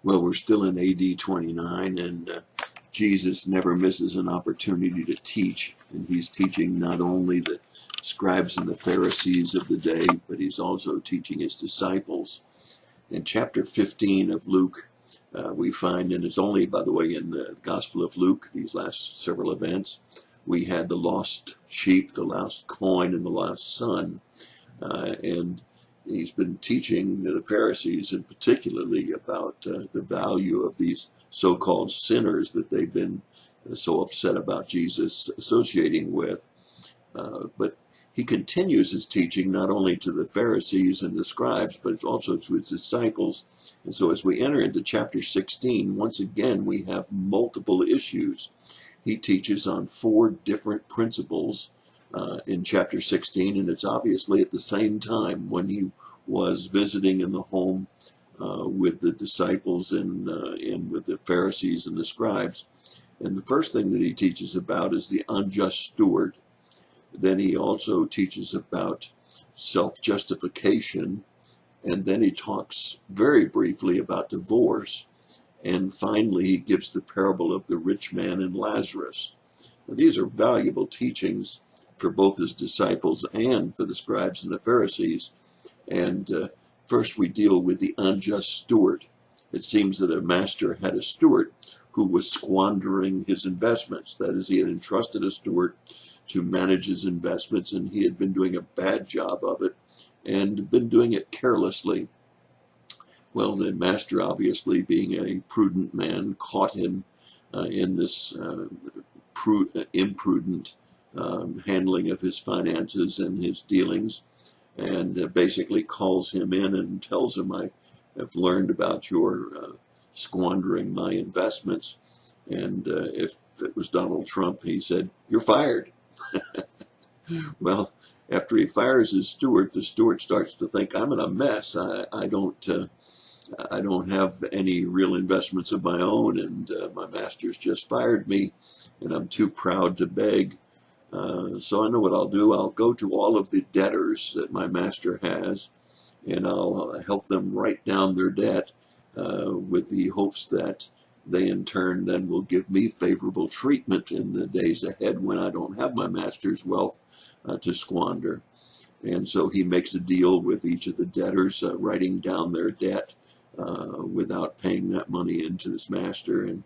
Well, we're still in AD 29, and Jesus never misses an opportunity to teach. And he's teaching not only the scribes and the Pharisees of the day, but he's also teaching his disciples. In chapter 15 of Luke, we find, and it's only, by the way, in the Gospel of Luke, these last several events, we had the lost sheep, the lost coin, and the lost son. And he's been teaching the Pharisees, and particularly about the value of these so-called sinners that they've been so upset about Jesus associating with. But he continues his teaching not only to the Pharisees and the scribes, but also to his disciples. And so as we enter into chapter 16, once again, we have multiple issues. He teaches on 4 different principles in chapter 16, and it's obviously at the same time when he was visiting in the home with the disciples and with the Pharisees and the scribes. And the first thing that he teaches about is the unjust steward. Then he also teaches about self-justification, and then he talks very briefly about divorce, and finally he gives the parable of the rich man and Lazarus. Now, these are valuable teachings for both his disciples and for the scribes and the Pharisees. And first we deal with the unjust steward. It seems that a master had a steward who was squandering his investments. That is, he had entrusted a steward to manage his investments, and he had been doing a bad job of it and been doing it carelessly. Well, the master, obviously being a prudent man, caught him in this imprudent handling of his finances and his dealings, and basically calls him in and tells him, I have learned about your squandering my investments. And if it was Donald Trump, he said, "You're fired." Well, after he fires his steward, the steward starts to think, I'm in a mess. I don't have any real investments of my own, and my master's just fired me, and I'm too proud to beg. So I know what I'll do. I'll go to all of the debtors that my master has, and I'll help them write down their debt with the hopes that they in turn then will give me favorable treatment in the days ahead when I don't have my master's wealth to squander. And so he makes a deal with each of the debtors, writing down their debt without paying that money into this master. And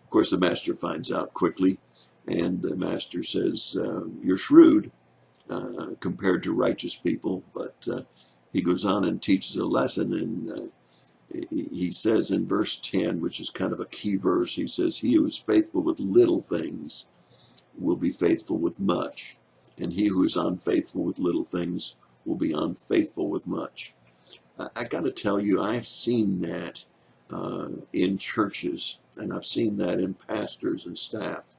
of course the master finds out quickly, and the master says, you're shrewd compared to righteous people. But he goes on and teaches a lesson, and he says in verse 10, which is kind of a key verse, he says, he who is faithful with little things will be faithful with much, and he who is unfaithful with little things will be unfaithful with much. I got to tell you, I've seen that in churches, and I've seen that in pastors and staff.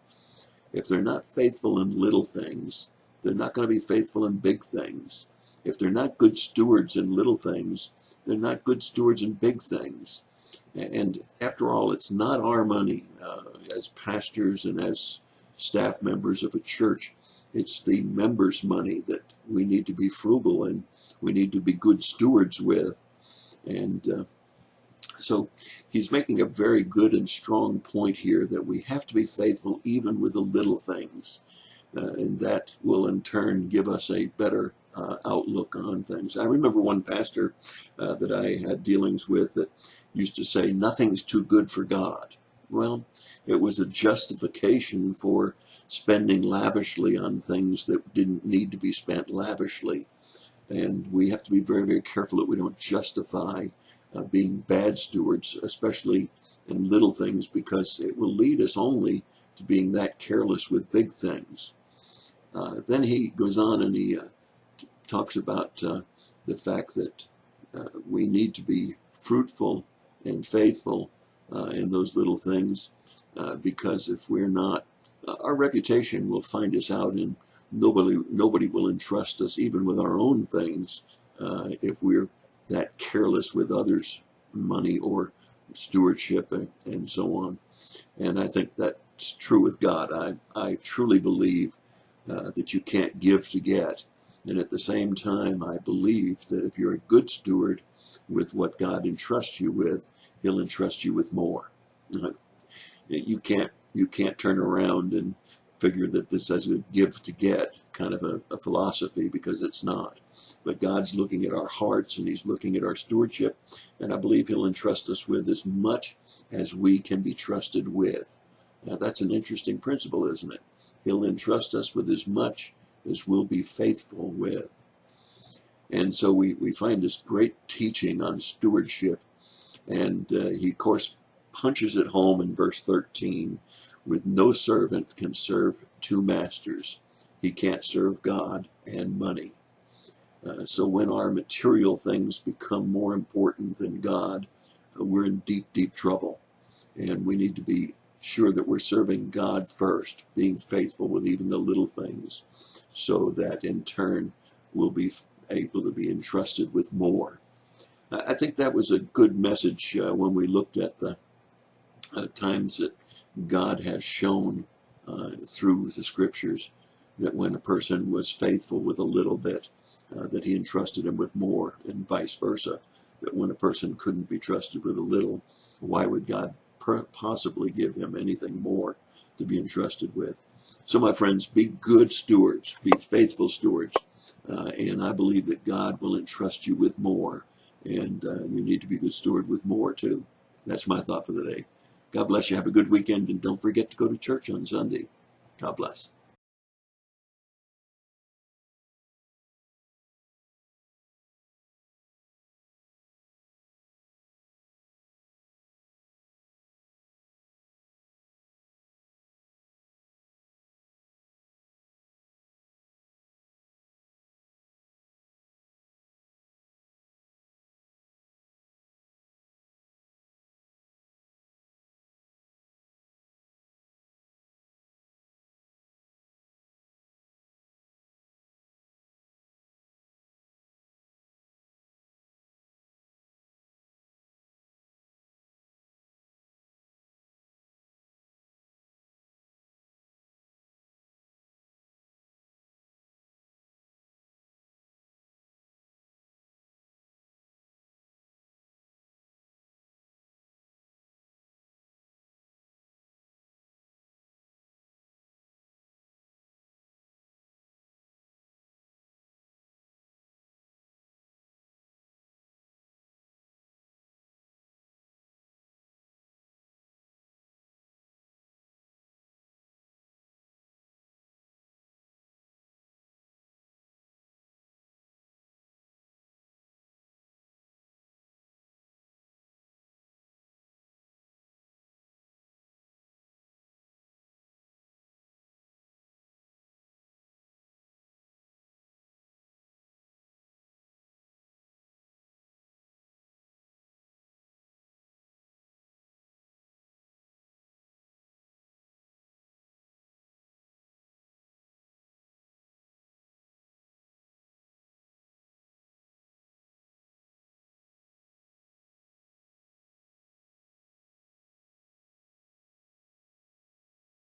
If they're not faithful in little things, they're not going to be faithful in big things. If they're not good stewards in little things, they're not good stewards in big things. And after all, it's not our money as pastors and as staff members of a church. It's the members' money that we need to be frugal and we need to be good stewards with. And so he's making a very good and strong point here that we have to be faithful even with the little things. And that will in turn give us a better outlook on things. I remember one pastor that I had dealings with that used to say, nothing's too good for God. Well, it was a justification for spending lavishly on things that didn't need to be spent lavishly. And we have to be very, very careful that we don't justify being bad stewards, especially in little things, because it will lead us only to being that careless with big things. Then he goes on and he talks about the fact that we need to be fruitful and faithful in those little things, because if we're not, our reputation will find us out, and nobody will entrust us even with our own things if we're that careless with others' money or stewardship and so on. And I think that's true with God. I truly believe that you can't give to get. And at the same time, I believe that if you're a good steward with what God entrusts you with, He'll entrust you with more. You can't turn around and figure that this is a give to get kind of a philosophy, because it's not. But God's looking at our hearts, and he's looking at our stewardship, and I believe he'll entrust us with as much as we can be trusted with. Now that's an interesting principle, isn't it? He'll entrust us with as much as we'll be faithful with. And so we find this great teaching on stewardship, and he of course punches it home in verse 13. With no servant can serve two masters. He can't serve God and money. So when our material things become more important than God, we're in deep, deep trouble. And we need to be sure that we're serving God first, being faithful with even the little things, so that in turn we'll be able to be entrusted with more. I think that was a good message when we looked at the times that God has shown through the scriptures that when a person was faithful with a little bit, that he entrusted him with more, and vice versa, that when a person couldn't be trusted with a little, why would God possibly give him anything more to be entrusted with? So my friends, be good stewards, be faithful stewards, and I believe that God will entrust you with more, and you need to be a good steward with more too. That's my thought for the day. God bless you. Have a good weekend, and don't forget to go to church on Sunday. God bless.